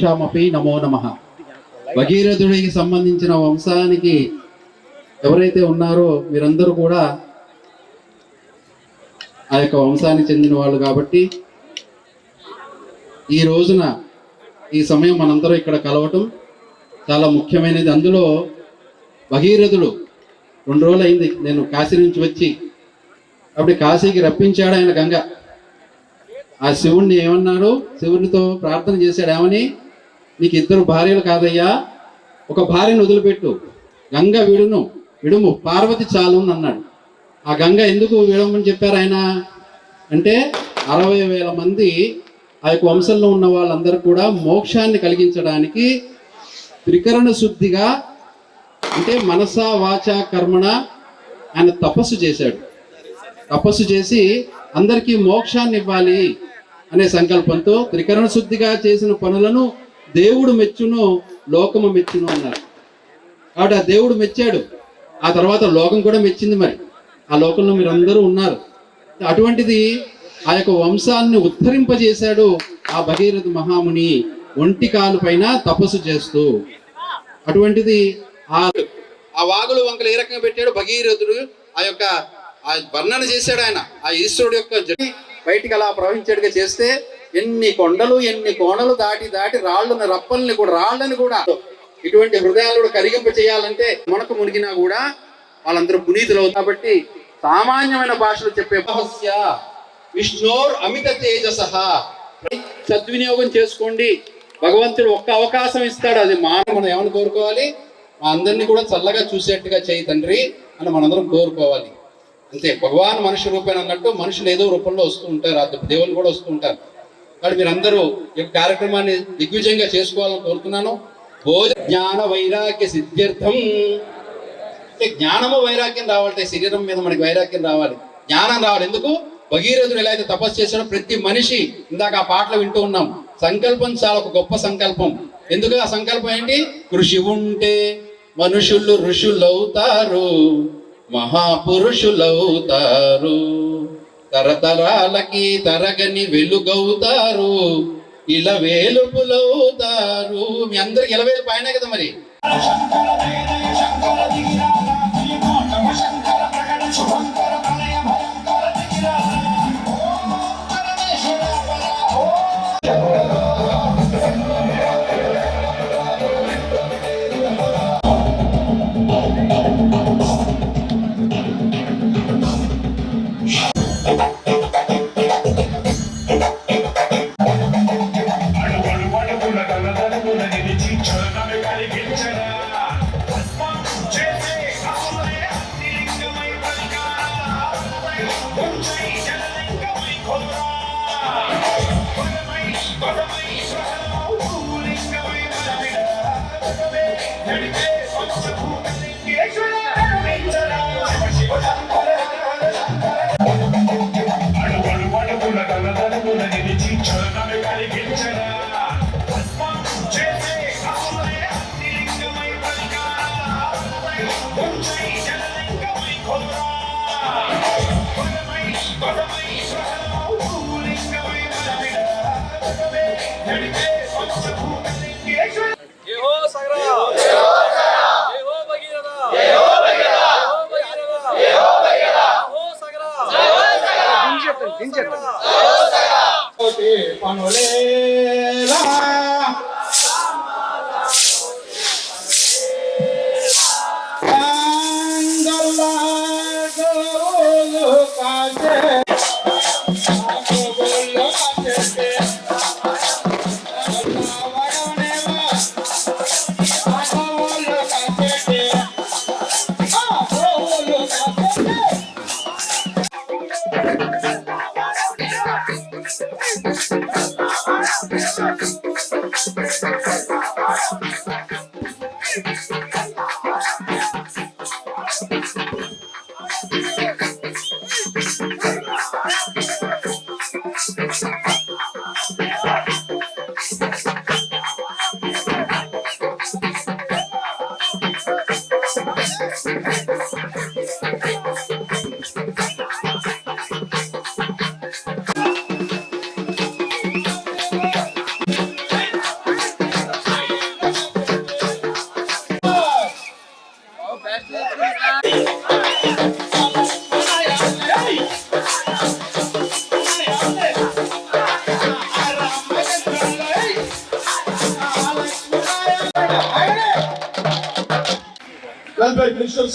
తేషామపి నమో నమః. భగీరథుడికి సంబంధించిన వంశానికి ఎవరైతే ఉన్నారో మీరందరూ కూడా ఆ యొక్క వంశానికి చెందిన వాళ్ళు కాబట్టి ఈ రోజున ఈ సమయం మనందరూ ఇక్కడ కలవటం చాలా ముఖ్యమైనది. అందులో భగీరథుడు 2 రోజులు అయింది నేను కాశీ నుంచి వచ్చి, అప్పుడు కాశీకి రప్పించాడు ఆయన గంగ. ఆ శివుణ్ణి ఏమన్నాడు, శివునితో ప్రార్థన చేశాడు, ఏమని, నీకు 2 భార్యలు కాదయ్యా, ఒక భార్యను వదిలిపెట్టు, గంగ విడుము, పార్వతి చాలు అన్నాడు. ఆ గంగ ఎందుకు విడమని చెప్పారు ఆయన అంటే 60,000 మంది ఆ యొక్క వంశంలో ఉన్న వాళ్ళందరూ కూడా మోక్షాన్ని కలిగించడానికి త్రికరణ శుద్ధిగా అంటే మనస వాచ కర్మణ ఆయన తపస్సు చేశాడు. తపస్సు చేసి అందరికీ మోక్షాన్ని ఇవ్వాలి అనే సంకల్పంతో త్రికరణ శుద్ధిగా చేసిన పనులను దేవుడు మెచ్చును, లోకము మెచ్చును అన్నారు. కాబట్టి ఆ దేవుడు మెచ్చాడు, ఆ తర్వాత లోకం కూడా మెచ్చింది. మరి ఆ లోకంలో మీరు అందరూ ఉన్నారు. అటువంటిది ఆ యొక్క వంశాన్ని ఉద్ధరింపజేశాడు ఆ భగీరథ మహాముని ఒంటి కాలు పైన తపస్సు చేస్తూ. అటువంటిది ఆ వాగులు వంకలు ఏ రకంగా పెట్టాడు భగీరథుడు, ఆ యొక్క వర్ణన చేశాడు ఆయన. ఆ ఈశ్వరుడు యొక్క జడి బయటికి అలా ప్రవహించేట్టుగా చేస్తే ఎన్ని కొండలు ఎన్ని కోణలు దాటి రాళ్ళని రప్పల్ని కూడా రాళ్ళని కూడా ఇటువంటి హృదయాలు కూడా కరిగింప చేయాలంటే మునక మునిగినా కూడా వాళ్ళందరూ పునీతులు అవుతారు. కాబట్టి సామాన్యమైన భాషలో చెప్పే విష్ణోర్ అమిత తేజసః సద్వినియోగం చేసుకోండి. భగవంతుడు ఒక్క అవకాశం ఇస్తాడు, అది మనం ఏమని కోరుకోవాలి, మా అందరినీ కూడా చల్లగా చూసేట్టుగా చేయి తండ్రి అని మనందరం కోరుకోవాలి. అంతే. భగవాన్ మనుష్య రూపేణ అన్నట్టు మనుషులు ఏదో రూపంలో వస్తూ ఉంటారు, ఆ దేవుళ్ళు కూడా వస్తూ ఉంటారు. కాబట్టి మీరందరూ ఈ కార్యక్రమాన్ని దిగ్విజయంగా చేసుకోవాలని కోరుతున్నాను. భోజ జ్ఞాన వైరాగ్య సిద్ధ్యర్థం అంటే జ్ఞానము వైరాగ్యం రావాలంటే శరీరం మీద మనకి వైరాగ్యం రావాలి, జ్ఞానం రావాలి. ఎందుకు? భగీరథుడు ఎలా అయితే తపస్సు చేశాడో ప్రతి మనిషి, ఇందాక ఆ పాటలు వింటూ ఉన్నాం, సంకల్పం చాలా ఒక గొప్ప సంకల్పం. ఎందుకు ఆ సంకల్పం ఏంటి? కృషి ఉంటే మనుషులు ఋషులవుతారు, మహాపురుషులవుతారు, తరతరాలకి తరగని వెలుగవుతారు, ఇలవేలుపులవుతారు. మీ అందరికి ఇలవేలు పైన కదా మరి.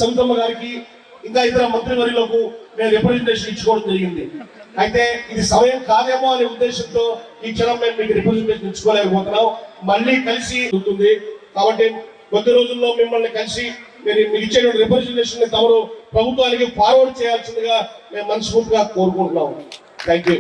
సవితమ్మ గారికి ఇంకా ఇతర మంత్రివర్యులకు నేను రిప్రజెంటేషన్ ఇచ్చుకోవడం జరిగింది. అయితే ఇది సమయం కాదేమో అనే ఉద్దేశంతో ఈ క్షణం మేము మీకు రిప్రజెంటేషన్ ఇచ్చుకోలేకపోతున్నాం. మళ్ళీ కలిసి ఉంటుంది కాబట్టి కొద్ది రోజుల్లో మిమ్మల్ని కలిసి మీరు ఇచ్చేటువంటి రిప్రజెంటేషన్ ని తమరు ప్రభుత్వానికి ఫార్వర్డ్ చేయాల్సిందిగా మేము మనస్ఫూర్తిగా కోరుకుంటున్నాం. Thank you.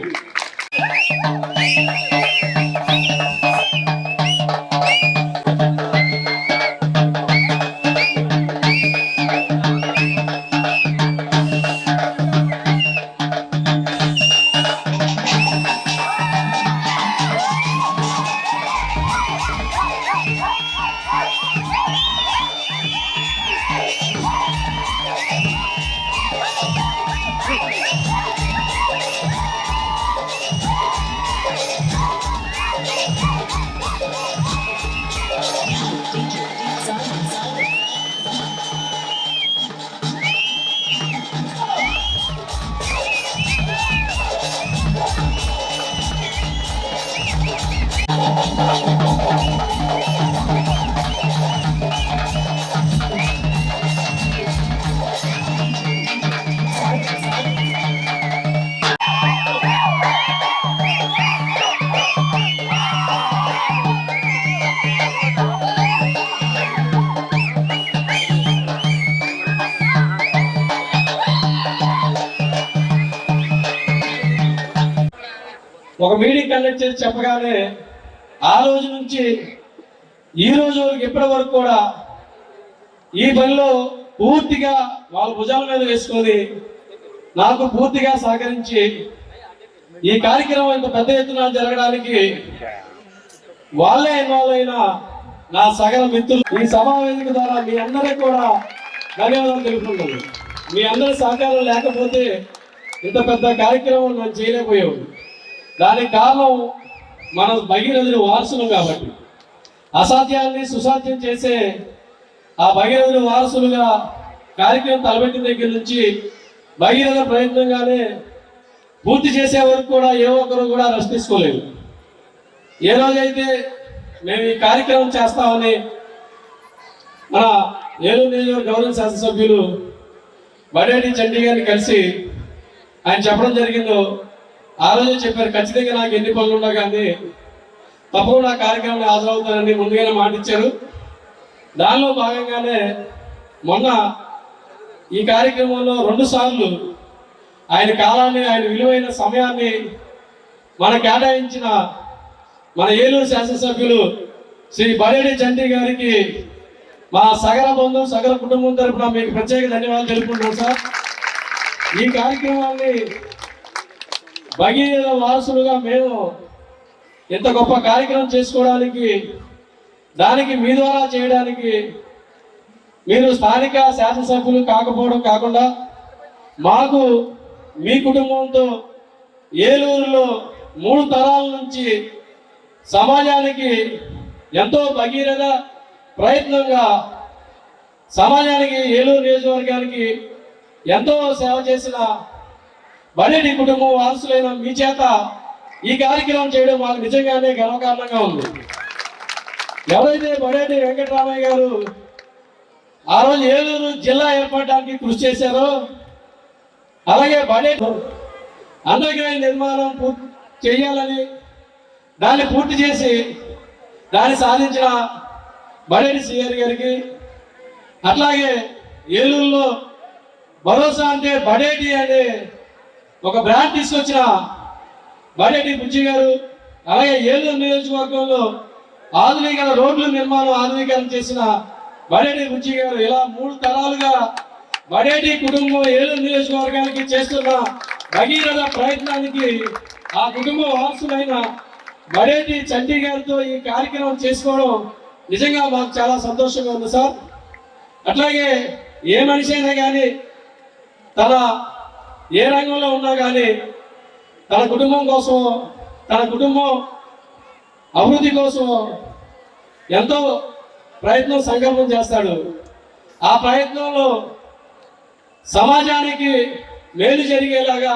ఒక మీటింగ్ కండక్ట్ చేసి చెప్పగానే ఆ రోజు నుంచి ఈ రోజు వరకు ఇప్పటి వరకు కూడా ఈ పనిలో పూర్తిగా వాళ్ళ భుజాల మీద వేసుకొని నాకు పూర్తిగా సహకరించి ఈ కార్యక్రమం ఇంత పెద్ద ఎత్తున జరగడానికి వాళ్ళే ఇన్వాల్వ్ అయిన నా సగల మిత్రులు ఈ సమావేశం ద్వారా మీ అందరికీ కూడా ధన్యవాదాలు తెలుపుతున్నాను. మీ అందరి సహకారం లేకపోతే ఇంత పెద్ద కార్యక్రమం మనం చేయలేకపోయాము. దానికి కారణం మన భగీరథుడి వారసులు కాబట్టి అసాధ్యాన్ని సుసాధ్యం చేసే ఆ భగీరథుడి వారసులుగా కార్యక్రమం తలపెట్టిన దగ్గర నుంచి భగీరథ ప్రయత్నంగానే పూర్తి చేసే వరకు కూడా ఏ ఒక్కరు కూడా రెస్ట్ తీసుకోలేదు. ఏ రోజైతే మేము ఈ కార్యక్రమం చేస్తామని మన ఏలూరు నియోజకవర్గ గౌరవ శాసనసభ్యులు బడేటి చండీ గారిని కలిసి ఆయన చెప్పడం జరిగిందో ఆ రోజే చెప్పారు, ఖచ్చితంగా నాకు ఎన్ని పనులు ఉన్నా కానీ తప్పకుండా కార్యక్రమాన్ని హాజరవుతానని ముందుగానే మాట ఇచ్చారు. దానిలో భాగంగానే మొన్న ఈ కార్యక్రమంలో 2 సార్లు ఆయన కాలాన్ని ఆయన విలువైన సమయాన్ని మన కేటాయించిన మన ఏలూరు శాసనసభ్యులు శ్రీ బడేటి చండీ గారికి మా సగర బంధువు సగర కుటుంబం తరఫున మీకు ప్రత్యేక ధన్యవాదాలు తెలుపుకుంటున్నాం సార్. ఈ కార్యక్రమాన్ని భగీరథ వారసులుగా మేము ఇంత గొప్ప కార్యక్రమం చేసుకోవడానికి దానికి మీ ద్వారా చేయడానికి మీరు స్థానిక శాసనసభ్యులు కాకపోవడం కాకుండా మాకు మీ కుటుంబంతో ఏలూరులో 3 తరాల నుంచి సమాజానికి ఎంతో భగీరథ ప్రయత్నంగా సమాజానికి ఏలూరు నియోజకవర్గానికి ఎంతో సేవ చేసిన బడేటి కుటుంబం వారసులైన మీ చేత ఈ కార్యక్రమం చేయడం మాకు నిజంగానే గర్వకారణంగా ఉంది. ఎవరైతే బడేటి వెంకటరామయ్య గారు ఆ రోజు ఏలూరు జిల్లా ఏర్పడడానికి కృషి చేశారో అలాగే బడేటి అండర్ గ్రౌండ్ నిర్మాణం పూర్తి చేయాలని దాన్ని పూర్తి చేసి దాన్ని సాధించిన బడేటి సిఆర్ గారికి, అట్లాగే ఏలూరులో భరోసా అంటే బడేటి అనే ఒక బ్రాండ్ తీసుకొచ్చిన బడేటి బుజ్జి గారు, అలాగే ఏలూరు నియోజకవర్గంలో ఆధునిక రోడ్ల నిర్మాణం ఆధునీకరణ చేసిన బడేటి బుజ్జి గారు, ఇలా 3 తరాలుగా బడేటి కుటుంబం ఏలూరు నియోజకవర్గానికి చేస్తున్న భగీరథ ప్రయత్నానికి ఆ కుటుంబ వారసులైన బడేటి చండీ గారితో ఈ కార్యక్రమం చేసుకోవడం నిజంగా మాకు చాలా సంతోషంగా ఉంది సార్. అట్లాగే ఏ మనిషి అయినా కానీ తన ఏ రంగంలో ఉన్నా కానీ తన కుటుంబం కోసం తన కుటుంబం అభివృద్ధి కోసం ఎంతో ప్రయత్నం సంకల్పం చేస్తాడు. ఆ ప్రయత్నంలో సమాజానికి మేలు జరిగేలాగా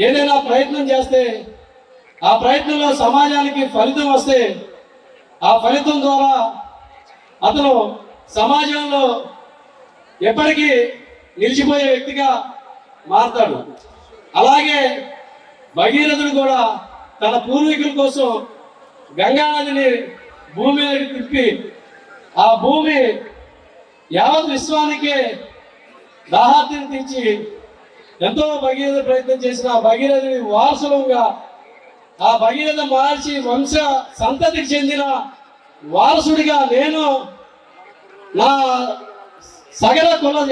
ఏదైనా ప్రయత్నం చేస్తే ఆ ప్రయత్నంలో సమాజానికి ఫలితం వస్తే ఆ ఫలితం ద్వారా అతను సమాజంలో ఎప్పటికీ నిలిచిపోయే వ్యక్తిగా మారతాడు. అలాగే భగీరథుడు కూడా తన పూర్వీకుల కోసం గంగానదిని భూమి మీదకి తిప్పి ఆ భూమి యావత్ విశ్వానికే దాహార్తిని తీర్చి ఎంతో భగీరథ ప్రయత్నం చేసిన భగీరథుడి వారసులంగా ఆ భగీరథ మహర్షి వంశ సంతతికి చెందిన వారసుడిగా నేను నా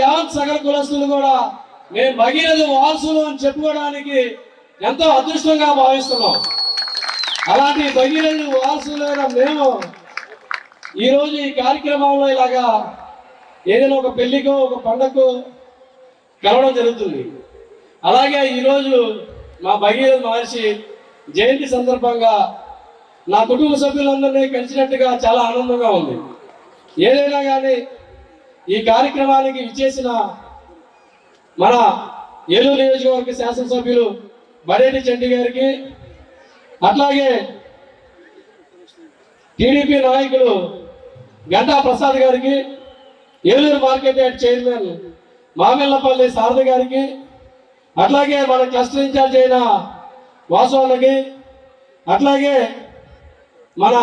యావత్ సగల కులస్తులు కూడా మేము భగీరథ వారసులు అని చెప్పుకోవడానికి ఎంతో అదృష్టంగా భావిస్తున్నాం. అలాంటి భగీరథ వారసులైన మేము ఈరోజు ఈ కార్యక్రమంలో ఇలాగా ఏదైనా ఒక పెళ్లికో ఒక పండగకు కలవడం జరుగుతుంది. అలాగే ఈరోజు మా భగీరథ మహర్షి జయంతి సందర్భంగా నా కుటుంబ సభ్యులందరినీ కలిసినట్టుగా చాలా ఆనందంగా ఉంది. ఏదైనా కానీ ఈ కార్యక్రమానికి విచ్చేసిన మన ఏలూరు నియోజకవర్గ శాసనసభ్యులు బడేటి చంటి గారికి, అట్లాగే టీడీపీ నాయకులు గంటా ప్రసాద్ గారికి, Eluru market yard chairman Mamillapalli Sharada గారికి, అట్లాగే మన క్లస్టర్ ఇన్ఛార్జ్ అయిన వాసవన్నకి, అట్లాగే మన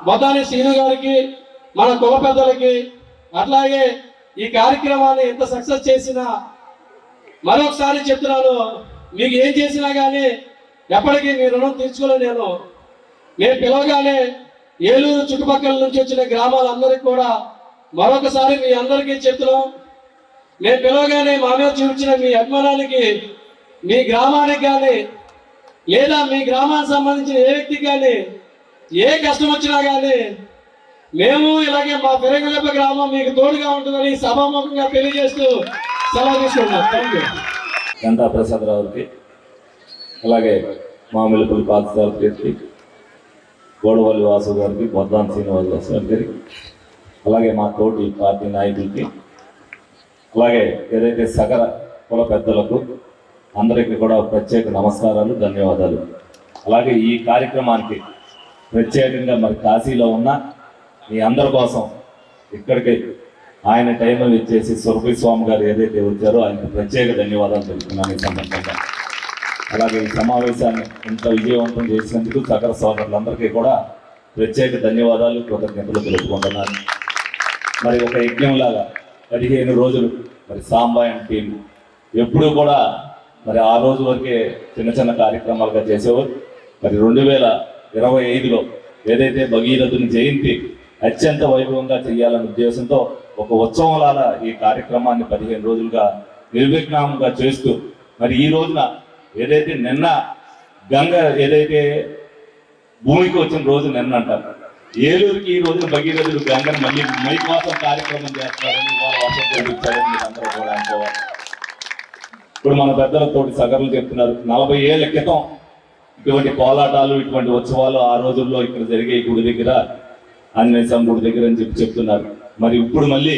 బొద్దాని శ్రీను గారికి, మన కుల పెద్దలకి, అట్లాగే ఈ కార్యక్రమాన్ని ఎంత సక్సెస్ చేసినా మరొకసారి చెప్తున్నాను, మీకు ఏం చేసినా కానీ ఎప్పటికీ మీ రుణం తీర్చుకోలేను. మేము పిలవగానే ఏలూరు చుట్టుపక్కల నుంచి వచ్చిన గ్రామాలందరికీ కూడా మరొకసారి మీ అందరికీ చెప్తున్నాం, మేము పిలవగానే మా మీద చూపించిన మీ అభిమానానికి, మీ గ్రామానికి కానీ లేదా మీ గ్రామానికి సంబంధించిన ఏ వ్యక్తికి కానీ ఏ కష్టం వచ్చినా కానీ మేము ఇలాగే మా పెరగలెప్ప గ్రామం మీకు తోడుగా ఉంటుందని సభాముఖంగా తెలియజేస్తూ సెలవు తీసుకుంటున్నాం. Thank you. గంటా ప్రసాదరావుకి, అలాగే మామిళ్ళపల్లి పార్థసారథి, గోడవల్లి వాసు గారికి, బొద్దాన్ శ్రీనివాస గారికి, అలాగే మా తోటి పార్టీ నాయకులకి, అలాగే ఏదైతే సగర కుల పెద్దలకు అందరికీ కూడా ప్రత్యేక నమస్కారాలు, ధన్యవాదాలు. అలాగే ఈ కార్యక్రమానికి ప్రత్యేకంగా మరి కాశీలో ఉన్న మీ అందరి కోసం ఇక్కడికి ఆయన టైంలో ఇచ్చేసి సురభి స్వామి గారు ఏదైతే వచ్చారో ఆయనకు ప్రత్యేక ధన్యవాదాలు తెలుపుతున్నాను ఈ సందర్భంగా. అలాగే ఈ సమావేశాన్ని ఇంత విజయవంతం చేసినందుకు సకల సోదరులందరికీ కూడా ప్రత్యేక ధన్యవాదాలు, కృతజ్ఞతలు తెలుపుకుంటున్నాను. మరి ఒక యజ్ఞంలాగా 15 రోజులు మరి సాంబాయన్ టీం ఎప్పుడూ కూడా మరి ఆ రోజు వరకే చిన్న చిన్న కార్యక్రమాలుగా చేసేవారు. మరి 2025లో ఏదైతే భగీరథుని జయంతి అత్యంత వైభవంగా చేయాలనే ఉద్దేశంతో ఒక ఉత్సవంలాగా ఈ కార్యక్రమాన్ని 15 రోజులుగా నిర్విఘ్నంగా చేస్తూ మరి ఈ రోజున ఏదైతే నిన్న గంగ ఏదైతే భూమికి వచ్చిన రోజు నిన్న అంటారు, ఏలూరుకి ఈ రోజున భగీరథుడు గంగను మళ్ళీ మైకోసం కార్యక్రమం చేస్తున్నారని ఇవాళ వర్షం చూపించారని మీరు అందరూ కూడా అనుకోవాలి. ఇప్పుడు మన పెద్దలతోటి సగర్లు చెప్తున్నారు, 40 ఏళ్ల క్రితం ఇటువంటి కోలాటాలు ఇటువంటి ఉత్సవాలు ఆ రోజుల్లో ఇక్కడ జరిగే గుడి దగ్గర, ఆంజనేయ స్వామి గుడి దగ్గర అని చెప్తున్నారు. మరి ఇప్పుడు మళ్ళీ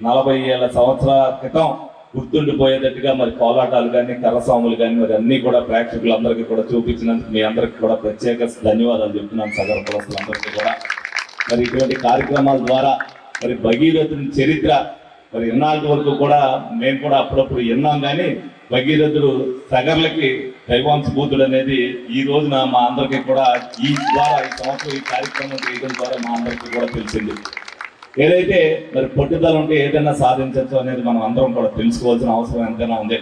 40 సంవత్సరాల క్రితం గుర్తుండిపోయేటట్టుగా మరి కోలాటాలు కానీ కర్రస్వాములు కానీ మరి అన్ని కూడా ప్రేక్షకులందరికీ కూడా చూపించినందుకు మీ అందరికీ కూడా ప్రత్యేక ధన్యవాదాలు చెప్తున్నాను సగర కులస్తులందరికీ కూడా. మరి ఇటువంటి కార్యక్రమాల ద్వారా మరి భగీరథుని చరిత్ర మరి ఇన్నాళ్ళ వరకు కూడా మేము కూడా అప్పుడప్పుడు విన్నాం, కానీ భగీరథుడు సగర్లకి దైవాంశభూతుడు అనేది ఈ రోజున మా అందరికీ కూడా ఈ సంవత్సరం ఈ కార్యక్రమం చేయడం ద్వారా మా అందరికీ కూడా తెలిసింది. ఏదైతే మరి పట్టుదల ఉంటే ఏదైనా సాధించవచ్చు అనేది మనం అందరం కూడా తెలుసుకోవాల్సిన అవసరం ఎంతైనా ఉంది.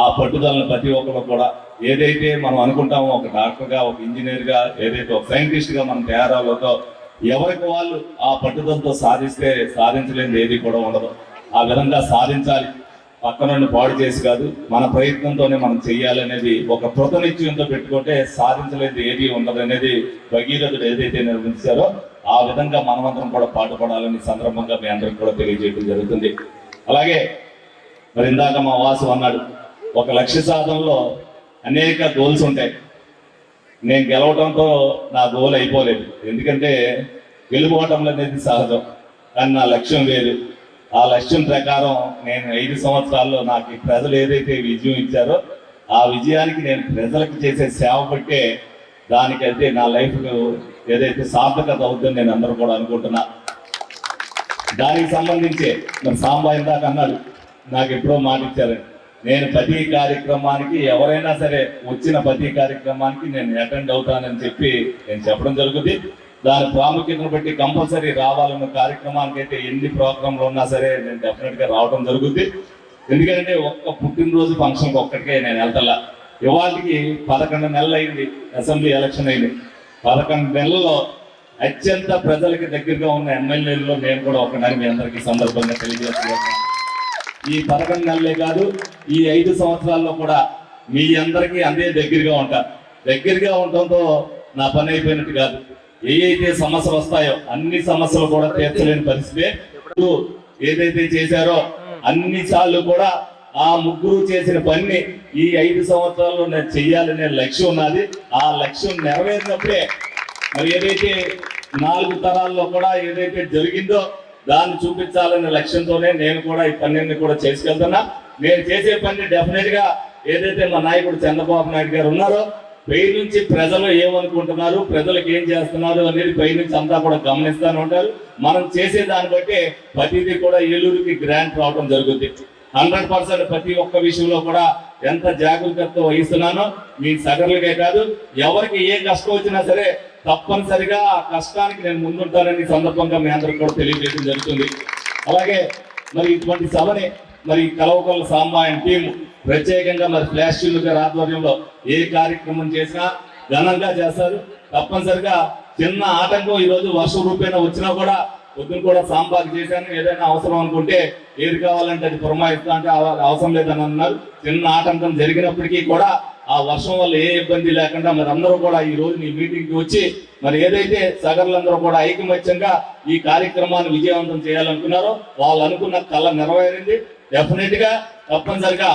ఆ పట్టుదలను ప్రతి ఒక్కరు కూడా ఏదైతే మనం అనుకుంటామో ఒక డాక్టర్గా, ఒక ఇంజనీర్గా, ఏదైతే ఒక సైంటిస్ట్గా మనం తయారవుతో ఎవరికి వాళ్ళు ఆ పట్టుదలతో సాధిస్తే సాధించలేనిది ఏది కూడా ఉండదు. ఆ విధంగా సాధించాలి, పక్క నుండి పాడు చేసి కాదు, మన ప్రయత్నంతోనే మనం చెయ్యాలనేది ఒక కృతనిశ్చయంతో పెట్టుకుంటే సాధించలేనిది ఏది ఉండదు అనేది భగీరథుడు ఏదైతే నిర్మించారో ఆ విధంగా మనమందరం కూడా పాటుపడాలని సందర్భంగా మీ అందరికి కూడా తెలియజేయడం జరుగుతుంది. అలాగే మరి ఇందాక మా వాసు అన్నాడు, ఒక లక్ష్య సాధనలో అనేక గోల్స్ ఉంటాయి. నేను గెలవడంతో నా గోల్ అయిపోలేదు, ఎందుకంటే గెలుపోవటం అనేది సహజం, కానీ నా లక్ష్యం వేరు. ఆ లక్ష్యం ప్రకారం నేను 5 సంవత్సరాల్లో నాకు ఈ ప్రజలు ఏదైతే విజయం ఇచ్చారో ఆ విజయానికి నేను ప్రజలకు చేసే సేవ పట్టే దానికైతే నా లైఫ్ ఏదైతే సార్థకత అవుతుందని నేను అందరూ కూడా అనుకుంటున్నా. దానికి సంబంధించే మరి సాంబా ఇందాక అన్నాడు, నాకు ఎప్పుడో మాట ఇచ్చారండి. నేను ప్రతి కార్యక్రమానికి ఎవరైనా సరే వచ్చిన ప్రతి కార్యక్రమానికి నేను అటెండ్ అవుతానని చెప్పి నేను చెప్పడం జరుగుతుంది. దాని ప్రాముఖ్యతను బట్టి కంపల్సరీ రావాలన్న కార్యక్రమానికి అయితే ఎన్ని ప్రోగ్రాంలు ఉన్నా సరే నేను డెఫినెట్ గా రావడం జరుగుతుంది. ఎందుకంటే ఒక్క పుట్టినరోజు ఫంక్షన్కి ఒక్కటికే నేను వెళ్తా. ఇవాళకి 11 నెలలు అయింది అసెంబ్లీ ఎలక్షన్ అయింది. 11 నెలల్లో అత్యంత ప్రజలకి దగ్గరగా ఉన్న ఎమ్మెల్యేలలో నేను కూడా ఒకనాడు మీ అందరికీ సందర్భంగా తెలియజేస్తున్నాను. ఈ 11 నెలలే కాదు, ఈ 5 సంవత్సరాల్లో కూడా మీ అందరికీ అందే దగ్గరగా ఉంటా. దగ్గరగా ఉండటంతో నా పని అయిపోయినట్టు కాదు. ఏదైతే సమస్యలు వస్తాయో అన్ని సమస్యలు కూడా తీర్చలేని పరిస్థితి. ఏదైతే చేశారో అన్ని సార్లు కూడా ఆ ముగ్గురు చేసిన పని ఈ 5 సంవత్సరాల్లో నేను చెయ్యాలనే లక్ష్యం ఉన్నది. ఆ లక్ష్యం నెరవేరినప్పుడే మరి ఏదైతే 4 తరాల్లో కూడా ఏదైతే జరిగిందో దాన్ని చూపించాలనే లక్ష్యంతోనే నేను కూడా ఈ పనిని కూడా చేసుకెళ్తున్నా. నేను చేసే పని డెఫినెట్ గా ఏదైతే మా నాయకుడు చంద్రబాబు నాయుడు గారు ఉన్నారో పై నుంచి ప్రజలు ఏమనుకుంటున్నారు, ప్రజలకు ఏం చేస్తున్నారు అనేది పై నుంచి అంతా కూడా గమనిస్తూనే ఉంటారు. మనం చేసే దాన్ని బట్టి ప్రతిదీ కూడా ఏలూరుకి గ్రాంట్ రావడం జరుగుతుంది. 100% ప్రతి ఒక్క విషయంలో కూడా ఎంత జాగ్రత్తతో వహిస్తున్నానో మీ సగర్లకే కాదు, ఎవరికి ఏ కష్టం వచ్చినా సరే తప్పనిసరిగా ఆ కష్టానికి నేను ముందుంటానని సందర్భంగా మీ అందరికి కూడా తెలియజేయడం జరుగుతుంది. అలాగే మరి ఇటువంటి సభని మరి కలవకొల్ల సాంబాయన్ టీం ప్రత్యేకంగా మరి ఫ్లాష్ గారి ఆధ్వర్యంలో ఏ కార్యక్రమం చేసినా ఘనంగా చేస్తారు. తప్పనిసరిగా చిన్న ఆటంకం ఈ రోజు వర్షం రూపేణ వచ్చినా కూడా పొద్దున కూడా సాంబార్ చేశాను. ఏదైనా అవసరం అనుకుంటే ఏది కావాలంటే అది పురమాయిస్తా అంటే అవసరం లేదని అన్నారు. చిన్న ఆటంకం జరిగినప్పటికీ కూడా ఆ వర్షం వల్ల ఏ ఇబ్బంది లేకుండా మరి అందరూ కూడా ఈ రోజు ఈ మీటింగ్ కి వచ్చి మరి ఏదైతే సగర్లందరూ కూడా ఐకమత్యంగా ఈ కార్యక్రమాన్ని విజయవంతం చేయాలనుకున్నారో వాళ్ళు అనుకున్న కళ నెరవేరింది. డెఫినెట్ గా తప్పనిసరిగా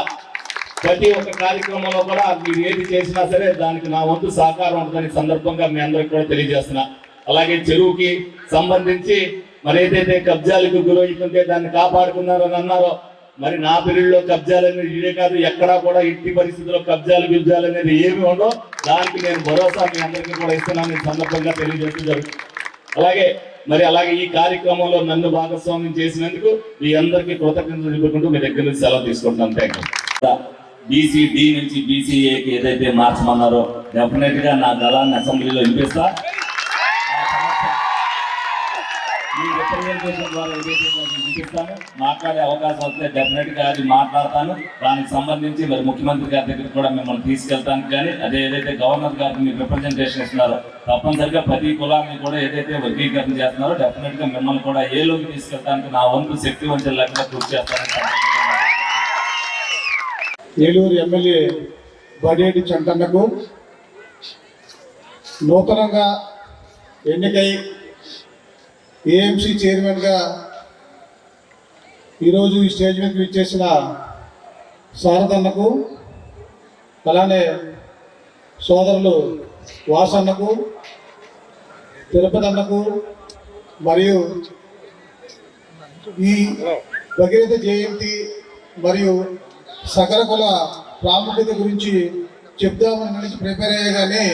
ప్రతి ఒక్క కార్యక్రమంలో కూడా మీరు ఏది చేసినా సరే దానికి నా వంతు సహకారం ఉంటుందని సందర్భంగా మీ అందరికి కూడా తెలియజేస్తున్నా. అలాగే చెరువుకి సంబంధించి మరి ఏదైతే కబ్జాలకు గురవుతుంటే దాన్ని కాపాడుకున్నారని అన్నారో మరి నా పీరియడ్లో కబ్జాలు అనేది ఇదే కాదు, ఎక్కడా కూడా ఇంటి పరిస్థితుల్లో కబ్జాలు అనేది ఏమి ఉండవు. దానికి నేను భరోసా మీ అందరికీ కూడా ఇస్తున్నాను ఈ సందర్భంగా తెలియజేస్తూ జరుగుతుంది. అలాగే ఈ కార్యక్రమంలో నన్ను భాగస్వామ్యం చేసినందుకు మీ అందరికీ కృతజ్ఞతలు తెలుపుకుంటూ మీ దగ్గర నుంచి సెలవు తీసుకుంటున్నాను. Thank you. బీసీ-డి నుంచి బీసీ-ఏకి ఏదైతే మార్చమన్నారో డెఫినెట్ గా నా దళాన్ని అసెంబ్లీలో వినిపిస్తా. మీ రిప్రజెంటేషన్ ద్వారా ఏదైతే వినిపిస్తాను, మాట్లాడే అవకాశం వస్తే డెఫినెట్ గా అది మాట్లాడతాను. దానికి సంబంధించి మరి ముఖ్యమంత్రి గారి దగ్గర కూడా మిమ్మల్ని తీసుకెళ్తాను. కానీ అదే ఏదైతే గవర్నర్ గారికి మీరు రిప్రజెంటేషన్ ఇస్తున్నారో తప్పనిసరిగా ప్రతి కులాన్ని కూడా ఏదైతే వర్గీకరణ చేస్తున్నారో డెఫినెట్ గా మిమ్మల్ని కూడా ఏలోకి తీసుకెళ్తానికి నా వంతు శక్తి వంచన లేకుండా కృషి చేస్తానని. ఏలూరు ఎమ్మెల్యే బడేటి చంటన్నకు నూతనంగా ఎన్నికై ఏఎంసీ చైర్మన్గా ఈరోజు ఈ స్టేజ్ మీదకి విచ్చేసిన శారదన్నకు, అలానే సోదరులు వాసన్నకు, తిరుపతి అన్నకు మరియు ఈ భగీరథ జయంతి మరియు సకల కుల ప్రాముఖ్యత గురించి చెప్దామని ప్రిపేర్ అయ్యగానే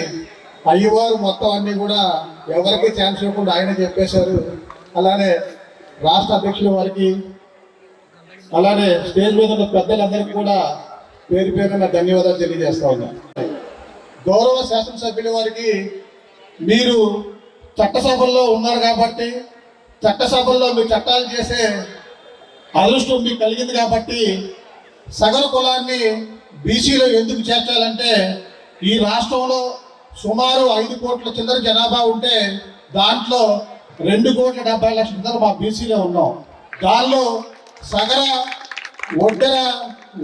అయ్యవారు మొత్తం అన్నీ కూడా ఎవరికి ఛాన్స్ ఇవ్వకుండా ఆయన చెప్పేశారు. అలానే రాష్ట్ర అధ్యక్షుల వారికి, అలానే స్టేజ్ మీద ఉన్న పెద్దలందరికీ కూడా పేరు పేరున ధన్యవాదాలు తెలియజేస్తా ఉన్నాను. గౌరవ శాసనసభ్యుల వారికి, మీరు చట్టసభల్లో ఉన్నారు కాబట్టి చట్టసభల్లో మీరు చట్టాలు చేసే అదృష్టం మీకు కలిగింది కాబట్టి సగల కులాన్ని బీసీలో ఎందుకు చేర్చాలంటే ఈ రాష్ట్రంలో సుమారు 5 కోట్ల చిల్లర జనాభా ఉంటే దాంట్లో 2,70,00,000 చిల్లర మా బీసీలో ఉన్నాం. దానిలో సగర, ఒడ్డెర,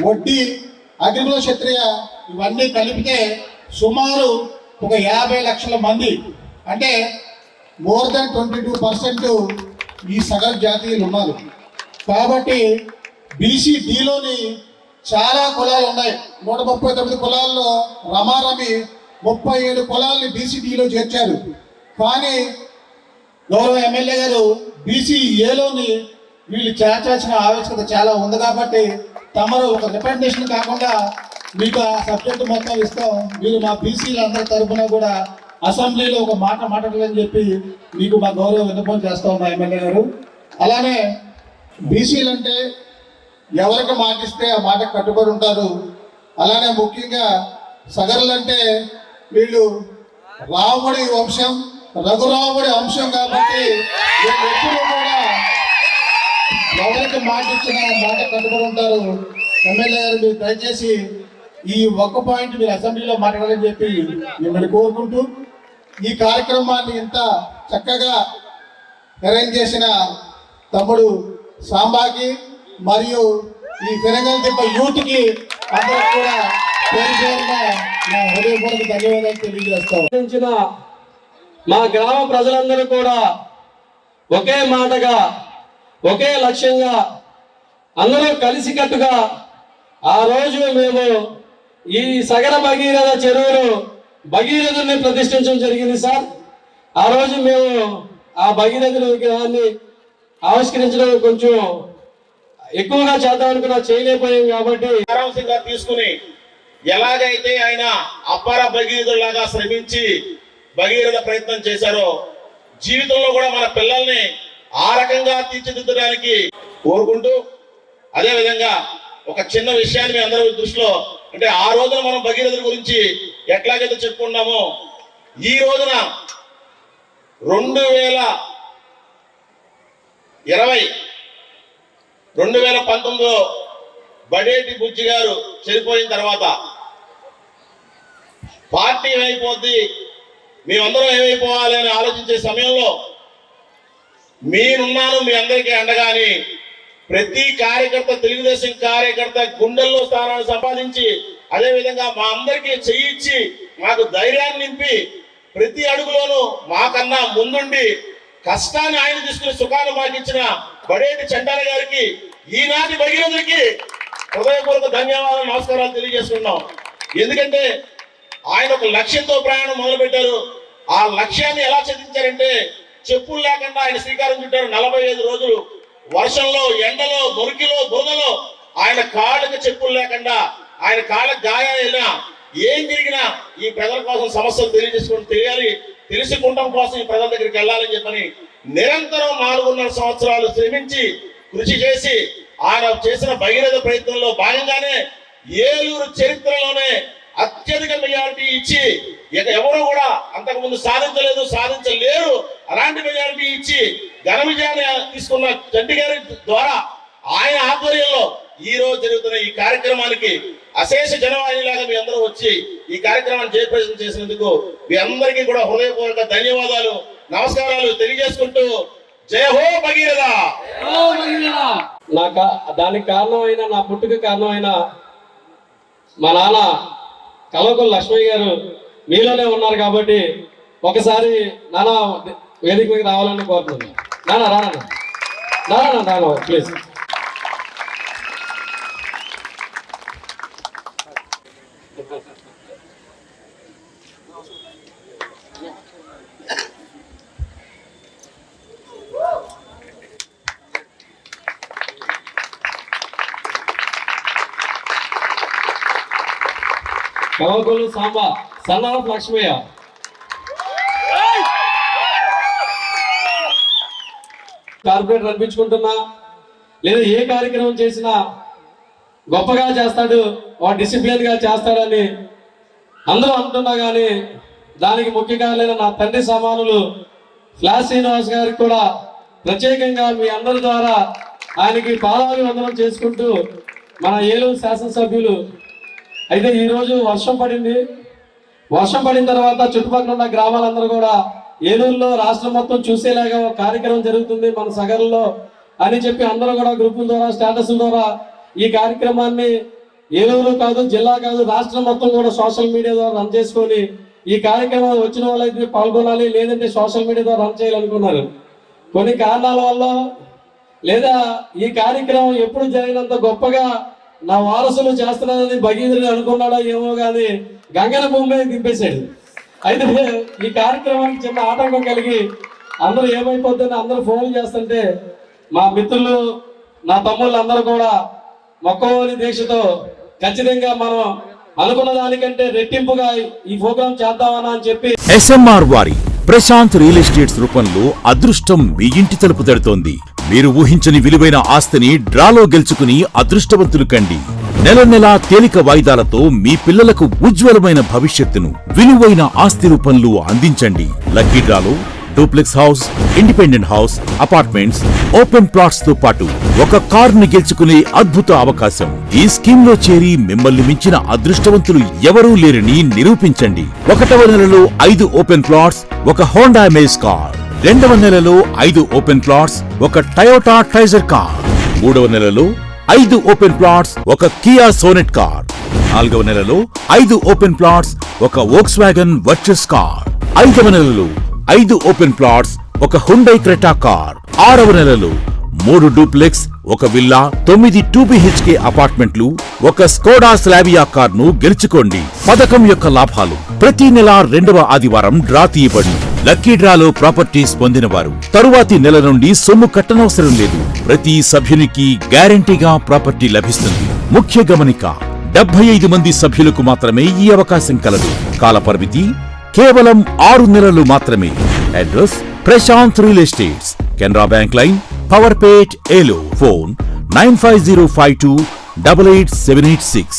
వడ్డీ, అగ్నికుల క్షత్రియ ఇవన్నీ కలిపితే సుమారు ఒక 50 లక్షల మంది, అంటే మోర్ దెన్ 22% ఈ సగర జాతీయులు ఉన్నారు. కాబట్టి బీసీ-డిలోని చాలా కులాలు ఉన్నాయి. 139 కులాల్లో రమారమి 37 కులాలని బీసీ-డిలో చేర్చారు. కానీ గౌరవ ఎమ్మెల్యే గారు బీసీ-ఏలోని వీళ్ళు చేర్చాల్సిన ఆవశ్యకత చాలా ఉంది కాబట్టి తమరు ఒక రిప్రజెంటేషన్ కాకుండా మీకు ఆ సబ్జెక్టు మొత్తం ఇస్తాం. మీరు మా బీసీలందరి తరఫున కూడా అసెంబ్లీలో ఒక మాట మాట్లాడాలని చెప్పి మీకు మా గౌరవ విన్నపం చేస్తా ఉన్నా ఎమ్మెల్యే గారు. అలానే బీసీలు అంటే ఎవరికి మాట ఇస్తే ఆ మాట కట్టుబడి ఉంటారు. అలానే ముఖ్యంగా సగరులు అంటే వీళ్ళు రాముడి వంశం, రఘురాముడి అంశం కాబట్టి వీళ్ళు ఎప్పుడూ కూడా ఎవరికి మాట ఇచ్చిన మాట కట్టుబడి ఉంటారు. ఎమ్మెల్యే గారు మీరు దయచేసి ఈ ఒక్క పాయింట్ మీరు అసెంబ్లీలో మాట్లాడాలని చెప్పి మిమ్మల్ని కోరుకుంటూ, ఈ కార్యక్రమాన్ని ఇంత చక్కగా అరేంజ్ చేసిన తమ్ముడు సాంబాకి మరియు ఈ పెనగల్దిప్ప యూత్కి అందరూ కూడా పేరు పేరున నా హృదయపూర్వక ధన్యవాదాలు తెలియజేస్తాం. మా గ్రామ ప్రజలందరూ కూడా ఒకే మాటగా ఒకే లక్ష్యంగా అందరూ కలిసికట్టుగా ఆ రోజు మేము ఈ సగర భగీరథ చెరువులో భగీరథుని ప్రతిష్ఠించడం జరిగింది సార్. ఆ రోజు మేము ఆ భగీరథుని విగ్రహాన్ని ఆవిష్కరించడం కొంచెం ఎక్కువగా చేద్దాం అనుకున్నా, చేయలేకపోయాం కాబట్టి సారాంశంగా తీసుకుని ఎలాగైతే ఆయన అపర భగీరథులాగా శ్రమించి భగీరథ ప్రయత్నం చేశారో జీవితంలో కూడా మన పిల్లల్ని ఆ రకంగా తీర్చిదిద్దడానికి కోరుకుంటూ, అదే విధంగా ఒక చిన్న విషయాన్ని మీ అందరూ దృష్టిలో, అంటే ఆ రోజున మనం భగీరథుడి గురించి ఎట్లాగైతే చెప్పుకున్నామో ఈ రోజున 2019లో బడేటి బుజ్జి గారు చనిపోయిన తర్వాత పార్టీ ఏమైపోద్ది, మేమందరం ఏమైపోవాలి అని ఆలోచించే సమయంలో మీరున్నాను మీ అందరికీ అండగాని ప్రతి కార్యకర్త, తెలుగుదేశం కార్యకర్త గుండెల్లో స్థానాన్ని సంపాదించి అదే విధంగా మా అందరికీ చేయించి మాకు ధైర్యాన్ని నింపి ప్రతి అడుగులోనూ మాకన్నా ముందుండి కష్టాన్ని ఆయన తీసుకుని సుఖాన్ని మాకు ఇచ్చిన బడేటి చంటాల గారికి, ఈనాటి భగీరథుడికి హృదయపూర్వక ధన్యవాదాలు, నమస్కారాలు తెలియజేసుకున్నాం. ఎందుకంటే ఆయన ఒక లక్ష్యంతో ప్రయాణం మొదలుపెట్టారు. ఆ లక్ష్యాన్ని ఎలా ఛేదించారంటే చెప్పులు లేకుండా ఆయన శ్రీకారం చుట్టారు. 45 రోజులు వర్షంలో, ఎండలో, మురికిలో, బురదలో ఆయన కాళ్ళకి చెప్పులు లేకుండా, ఆయన కాళ్ళకి గాయాలైనా ఏం జరిగినా ఈ ప్రజల కోసం సమస్యలు తెలియాలి, తెలుసుకుంటాం కోసం ఈ ప్రజల దగ్గరికి వెళ్ళాలని చెప్పని నిరంతరం 4.5 సంవత్సరాలు శ్రమించి కృషి చేసి ఆయన చేసిన భగీరథ ప్రయత్నంలో భాగంగానే ఏలూరు చరిత్రలోనే అత్యధిక మెజారిటీ ఇచ్చి ఇక ఎవరు కూడా అంతకుముందు సాధించలేరు అలాంటి మెజారిటీ ఇచ్చి ఘన విజయాన్ని తీసుకున్న చంటి గారి ద్వారా ఆయన ఆధ్వర్యంలో ఈ రోజు జరుగుతున్న ఈ కార్యక్రమానికి అశేష జనవాహినిలాగా మీ అందరూ వచ్చి ఈ కార్యక్రమాన్ని జయప్రదం చేసినందుకు మీ అందరికీ కూడా హృదయపూర్వక ధన్యవాదాలు, నమస్కారాలు తెలియజేసుకుంటూ జయ హో భగీరథ. దానికి కారణమైన, నా పుట్టుక కారణమైన మా నాన్న కల్వకుంట్ల లక్ష్మయ్య గారు మీలోనే ఉన్నారు కాబట్టి ఒకసారి నాన్న వేదిక మీద రావాలని కోరుతున్నాను. నాన్న please. Kalvakuntla Samba son of Lakshmaiah. Corporator అనిపించుకుంటున్నా లేదా ఏ కార్యక్రమం చేసినా గొప్పగా చేస్తాడు, డిసిప్లిన్ గా చేస్తాడని అందరూ అంటున్నా కానీ దానికి ముఖ్య కారణమైన నా తండ్రి సమానులు ఫ్లాష్ శ్రీనివాస్ గారికి కూడా ప్రత్యేకంగా మీ అందరి ద్వారా ఆయనకి పాదాభివందనం చేసుకుంటూ మన ఏలూరు శాసనసభ్యులు అయితే ఈరోజు వర్షం పడిన తర్వాత చుట్టుపక్కల ఉన్న గ్రామాలందరూ కూడా ఏలూరులో రాష్ట్రం మొత్తం చూసేలాగా ఒక కార్యక్రమం జరుగుతుంది మన సగర్లో అని చెప్పి అందరూ కూడా గ్రూపుల ద్వారా, స్టేటస్ల ద్వారా ఈ కార్యక్రమాన్ని ఏలూరు కాదు, జిల్లా కాదు, రాష్ట్రం మొత్తం కూడా సోషల్ మీడియా ద్వారా రన్ చేసుకొని ఈ కార్యక్రమం వచ్చిన వాళ్ళైతే పాల్గొనాలి, లేదంటే సోషల్ మీడియా ద్వారా రన్ చేయాలనుకున్నారు. కొన్ని కారణాల వల్ల లేదా ఈ కార్యక్రమం ఎప్పుడు జరిగినంత గొప్పగా నా వారసులు చేస్తున్నారని భగీరథుడు అనుకున్నాడో ఏమో కానీ గంగన భూమి మీద దింపేశాడు. అయితే ఈ కార్యక్రమానికి చిన్న ఆటంకం కలిగి అందరూ ఏమైపోతుందని అందరూ ఫోన్లు చేస్తుంటే మా మిత్రులు, నా తమ్ముళ్ళు అందరూ కూడా మొక్కవోని దీక్షతో ఖచ్చితంగా మనం అనుకున్న దానికంటే రెట్టింపుగా ఈ ప్రోగ్రాం చేద్దామని అని చెప్పి SMR వారి ప్రశాంత్ రియల్ ఎస్టేట్స్ రూపంలో అదృష్టం మీ ఇంటి తలుపు తడుతోంది. మీరు ఊహించని విలువైన ఆస్తిని డ్రాలో గెలుచుకుని అదృష్టవంతులు కండి. నెల నెలా తేలిక వాయిదాలతో మీ పిల్లలకు ఉజ్వలమైన భవిష్యత్తును విలువైన ఆస్తి రూపంలో అందించండి. లక్కీ డ్రాలో duplex house, independent house, apartments, open plots తో పాటు ఒక కారుని గెలుచుకునే అద్భుత అవకాశం. ఈ స్కీమ్ లో చేరి మిమ్మల్ని మించిన అదృష్టవంతులు ఎవరూ లేరని నిరూపించండి. 1వ నెలలో 5 ఓపెన్ ప్లాట్స్, ఒక హోండా అమేజ్ కార్. 2వ నెలలో 5 ఓపెన్ ప్లాట్స్, ఒక టయోటా ట్రైజర్ కార్. 3వ నెలలో 5 ఓపెన్ ప్లాట్స్, ఒక కియా సోనెట్ కార్. 4వ నెలలో 5 ఓపెన్ ప్లాట్స్, ఒక వోక్స్వాగన్ వర్చస్ కార్. 5వ నెలలో 5 ఓపెన్ ప్లాట్స్, ఒక హుండై క్రెటా కార్. 6వ నెలలో 3 డూప్లెక్స్, ఒక విల్లా, 9 2BHK అపార్ట్మెంట్లు, ఒక స్కోడా స్లావియా కార్ను గెలుచుకోండి. పథకం యొక్క లాభాలు: ప్రతి నెల 2వ ఆదివారం డ్రా తీయబడి లక్కీ డ్రాలో ప్రాపర్టీస్ పొందినవారు తరువాతి నెల నుండి సొమ్ము కట్టనవసరం లేదు. ప్రతి సభ్యునికి గ్యారంటీగా ప్రాపర్టీ లభిస్తుంది. ముఖ్య గమనిక: 75 మంది సభ్యులకు మాత్రమే ఈ అవకాశం కలదు. కాల పరిమితి కేవలం 6 నెలలు మాత్రమే. Address: Prashant real estates, Canara bank line, Powerpet, Eluru. Phone 9505288786.